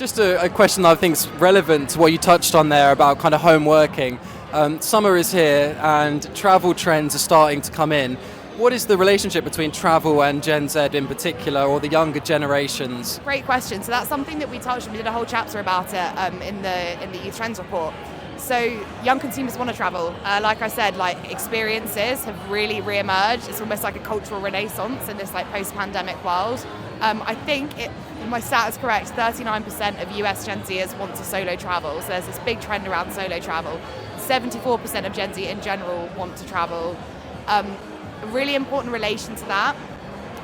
Just a question that I think is relevant to what you touched on there about kind of home working. Summer is here and travel trends are starting to come in. What is the relationship between travel and Gen Z in particular, or the younger generations? Great question. So that's something that we touched on. We did a whole chapter about it in the Youth Trends report. So young consumers want to travel. Like I said, like experiences have really re-emerged. It's almost like a cultural renaissance in this like post-pandemic world. I think if my stat is correct, 39% of US Gen Zers want to solo travel. So there's this big trend around solo travel. 74% of Gen Z in general want to travel. A really important relation to that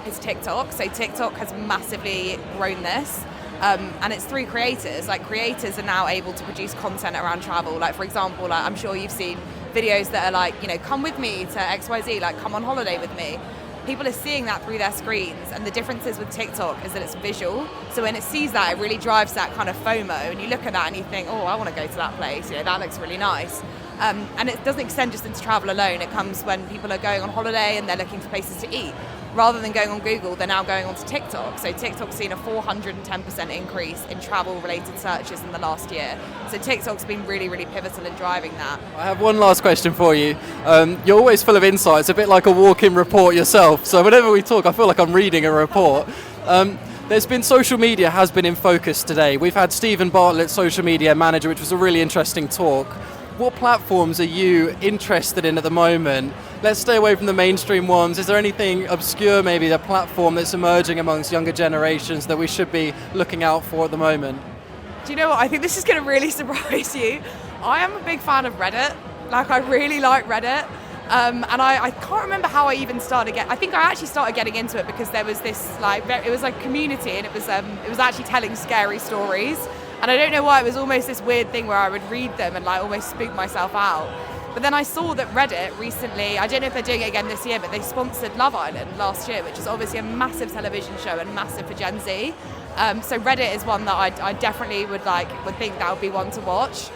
is TikTok. So TikTok has massively grown this. And it's through creators. Like creators are now able to produce content around travel. Like for example, like I'm sure you've seen videos that are like, you know, come with me to XYZ, like come on holiday with me. People are seeing that through their screens, and the differences with TikTok is that it's visual. So when it sees that, it really drives that kind of FOMO, and you look at that and you think, oh, I want to go to that place, you know, that looks really nice. And it doesn't extend just into travel alone. It comes when people are going on holiday and they're looking for places to eat. Rather than going on Google, they're now going onto TikTok. So TikTok's seen a 410% increase in travel-related searches in the last year. So TikTok's been really, really pivotal in driving that. I have one last question for you. You're always full of insights, a bit like a walk-in report yourself. So whenever we talk, I feel like I'm reading a report. There's been social media has been in focus today. We've had Stephen Bartlett, social media manager, which was a really interesting talk. What platforms are you interested in at the moment? Let's stay away from the mainstream ones. Is there anything obscure, maybe a platform that's emerging amongst younger generations that we should be looking out for at the moment? Do you know what? I think this is going to really surprise you. I am a big fan of Reddit. Like, I really like Reddit. And I can't remember how I even started I think I actually started getting into it because there was this, like, it was like community, and it was actually telling scary stories. And I don't know why, it was almost this weird thing where I would read them and like almost spook myself out. But then I saw that Reddit recently, I don't know if they're doing it again this year, but they sponsored Love Island last year, which is obviously a massive television show and massive for Gen Z. So Reddit is one that I definitely would think that would be one to watch.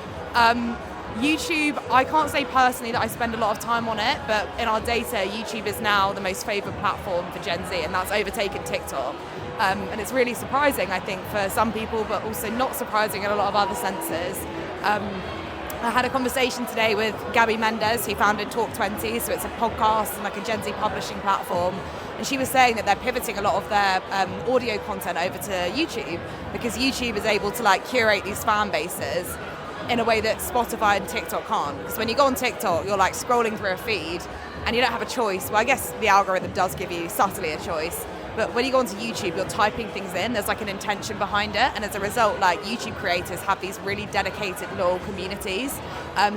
YouTube, I can't say personally that I spend a lot of time on it, but in our data, YouTube is now the most favoured platform for Gen Z, and that's overtaken TikTok. And it's really surprising, I think, for some people, but also not surprising in a lot of other senses. I had a conversation today with Gabby Mendez, who founded Talk 20, so it's a podcast and like a Gen Z publishing platform. And she was saying that they're pivoting a lot of their audio content over to YouTube, because YouTube is able to like curate these fan bases in a way that Spotify and TikTok can't. Because when you go on TikTok, you're like scrolling through a feed and you don't have a choice. Well, I guess the algorithm does give you subtly a choice. But when you go onto YouTube, you're typing things in, there's like an intention behind it. And as a result, like YouTube creators have these really dedicated, loyal communities.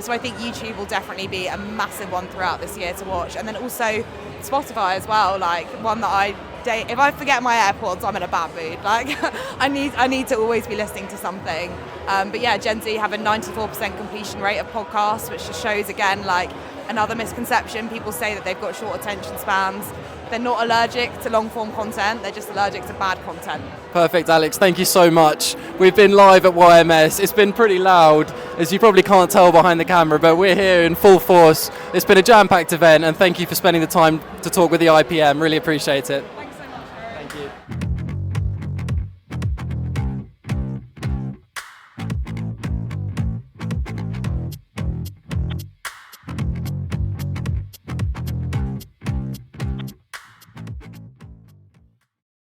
So I think YouTube will definitely be a massive one throughout this year to watch. And then also Spotify as well, like one that if I forget my AirPods, I'm in a bad mood. Like I need to always be listening to something. But yeah, Gen Z have a 94% completion rate of podcasts, which just shows again like another misconception. People say that they've got short attention spans. They're not allergic to long form content, they're just allergic to bad content. Perfect, Alex, thank you so much. We've been live at YMS. It's been pretty loud, as you probably can't tell behind the camera, but we're here in full force. It's been a jam-packed event, and thank you for spending the time to talk with the IPM. Really appreciate it. Thanks so much, Harry. Thank you.